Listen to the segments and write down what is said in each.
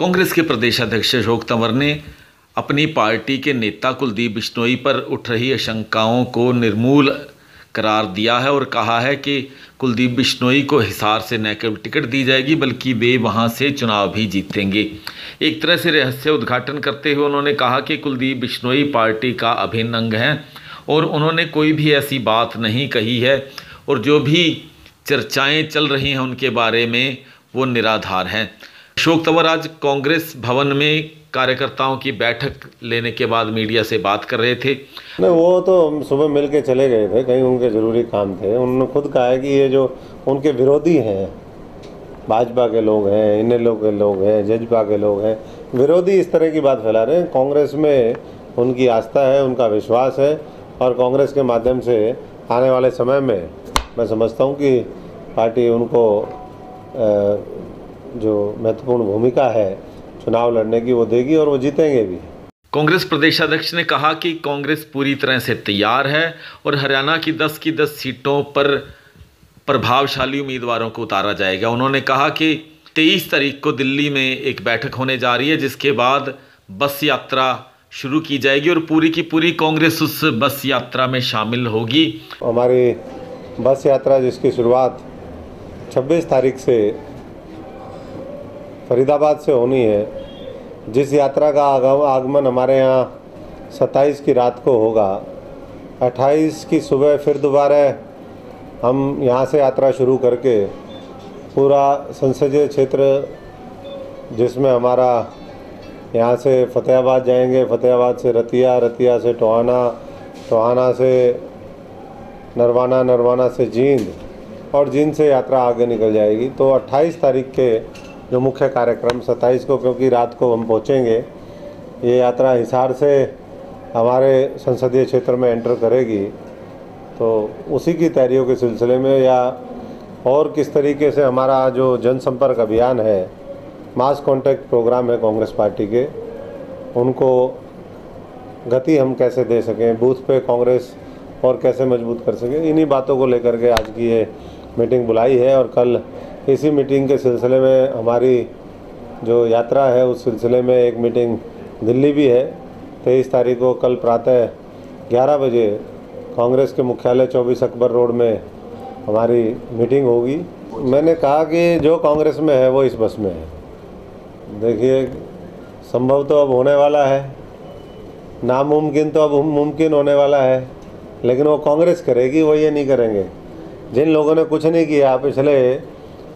कांग्रेस के प्रदेश अध्यक्ष अशोक तंवर ने अपनी पार्टी के नेता कुलदीप बिश्नोई पर उठ रही आशंकाओं को निर्मूल करार दिया है और कहा है कि कुलदीप बिश्नोई को हिसार से न केवल टिकट दी जाएगी बल्कि वे वहां से चुनाव भी जीतेंगे। एक तरह से रहस्य उद्घाटन करते हुए उन्होंने कहा कि कुलदीप बिश्नोई पार्टी का अभिन्न अंग हैं और उन्होंने कोई भी ऐसी बात नहीं कही है और जो भी चर्चाएं चल रही हैं उनके बारे में वो निराधार हैं। अशोक तंवर आज कांग्रेस भवन में कार्यकर्ताओं की बैठक लेने के बाद मीडिया से बात कर रहे थे। नहीं, वो तो सुबह मिल के चले गए थे, कहीं उनके ज़रूरी काम थे। उन्होंने खुद कहा है कि ये जो उनके विरोधी हैं, भाजपा के लोग हैं, इन लोग के लोग हैं, जजपा के लोग हैं, विरोधी इस तरह की बात फैला रहे हैं। कांग्रेस में उनकी आस्था है, उनका विश्वास है और कांग्रेस के माध्यम से आने वाले समय में मैं समझता हूँ कि पार्टी उनको जो महत्वपूर्ण भूमिका है चुनाव लड़ने की वो देगी और वो जीतेंगे भी। कांग्रेस प्रदेश अध्यक्ष ने कहा कि कांग्रेस पूरी तरह से तैयार है और हरियाणा की 10 की 10 सीटों पर प्रभावशाली उम्मीदवारों को उतारा जाएगा। उन्होंने कहा कि 23 तारीख को दिल्ली में एक बैठक होने जा रही है जिसके बाद बस यात्रा शुरू की जाएगी और पूरी की पूरी कांग्रेस उस बस यात्रा में शामिल होगी। हमारी बस यात्रा जिसकी शुरुआत 26 तारीख से फरीदाबाद से होनी है, जिस यात्रा का आगमन हमारे यहाँ 27 की रात को होगा, 28 की सुबह फिर दोबारा हम यहाँ से यात्रा शुरू करके पूरा संसदीय क्षेत्र जिसमें हमारा यहाँ से फतेहाबाद जाएंगे, फतेहाबाद से रतिया, रतिया से टोहाना, टोहाना से नरवाना, नरवाना से जींद और जींद से यात्रा आगे निकल जाएगी। तो 28 तारीख के जो मुख्य कार्यक्रम 27 को, क्योंकि रात को हम पहुँचेंगे, ये यात्रा हिसार से हमारे संसदीय क्षेत्र में एंटर करेगी। तो उसी की तैयारियों के सिलसिले में या और किस तरीके से हमारा जो जनसंपर्क अभियान है, मास कॉन्टैक्ट प्रोग्राम है कांग्रेस पार्टी के, उनको गति हम कैसे दे सकें, बूथ पे कांग्रेस और कैसे मजबूत कर सकें, इन्हीं बातों को लेकर के आज की ये मीटिंग बुलाई है। और कल इसी मीटिंग के सिलसिले में हमारी जो यात्रा है उस सिलसिले में एक मीटिंग दिल्ली भी है। 23 तारीख को कल प्रातः 11 बजे कांग्रेस के मुख्यालय 24 अकबर रोड में हमारी मीटिंग होगी। मैंने कहा कि जो कांग्रेस में है वो इस बस में है। देखिए, संभव तो अब होने वाला है, नामुमकिन तो अब मुमकिन होने वाला है, लेकिन वो कांग्रेस करेगी, वो ये नहीं करेंगे। जिन लोगों ने कुछ नहीं किया पिछले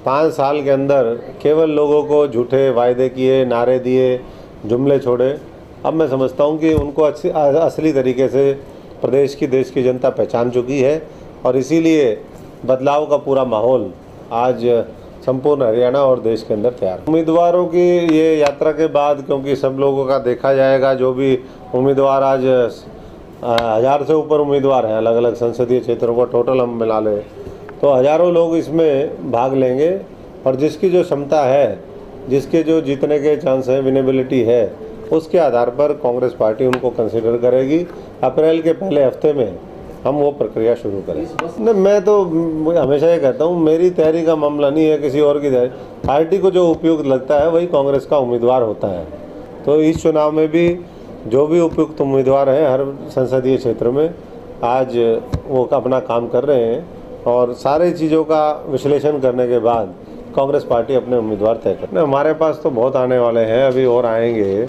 5 साल के अंदर, केवल लोगों को झूठे वायदे किए, नारे दिए, जुमले छोड़े, अब मैं समझता हूँ कि उनको असली तरीके से प्रदेश की, देश की जनता पहचान चुकी है और इसीलिए बदलाव का पूरा माहौल आज संपूर्ण हरियाणा और देश के अंदर तैयार। उम्मीदवारों की ये यात्रा के बाद, क्योंकि सब लोगों का देखा जाएगा, जो भी उम्मीदवार आज 1000 से ऊपर उम्मीदवार हैं अलग अलग संसदीय क्षेत्रों को टोटल हम मिला लें तो हज़ारों लोग इसमें भाग लेंगे और जिसकी जो क्षमता है, जिसके जो जीतने के चांस हैं, विनेबिलिटी है, उसके आधार पर कांग्रेस पार्टी उनको कंसिडर करेगी। अप्रैल के पहले हफ्ते में हम वो प्रक्रिया शुरू करेंगे। नहीं, मैं तो हमेशा ये कहता हूँ, मेरी तैयारी का मामला नहीं है किसी और की तैयारी। पार्टी को जो उपयुक्त लगता है वही कांग्रेस का उम्मीदवार होता है। तो इस चुनाव में भी जो भी उपयुक्त उम्मीदवार हैं हर संसदीय क्षेत्र में, आज वो अपना काम कर रहे हैं और सारे चीज़ों का विश्लेषण करने के बाद कांग्रेस पार्टी अपने उम्मीदवार तय करने। हमारे पास तो बहुत आने वाले हैं, अभी और आएंगे,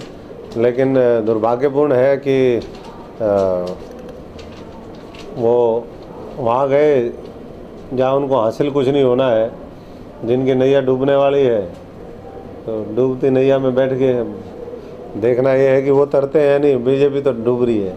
लेकिन दुर्भाग्यपूर्ण है कि वो वहाँ गए जहाँ उनको हासिल कुछ नहीं होना है। जिनकी नैया डूबने वाली है तो डूबती नैया में बैठ के देखना ये है कि वो तरते हैं नहीं, बीजेपी तो डूब रही है।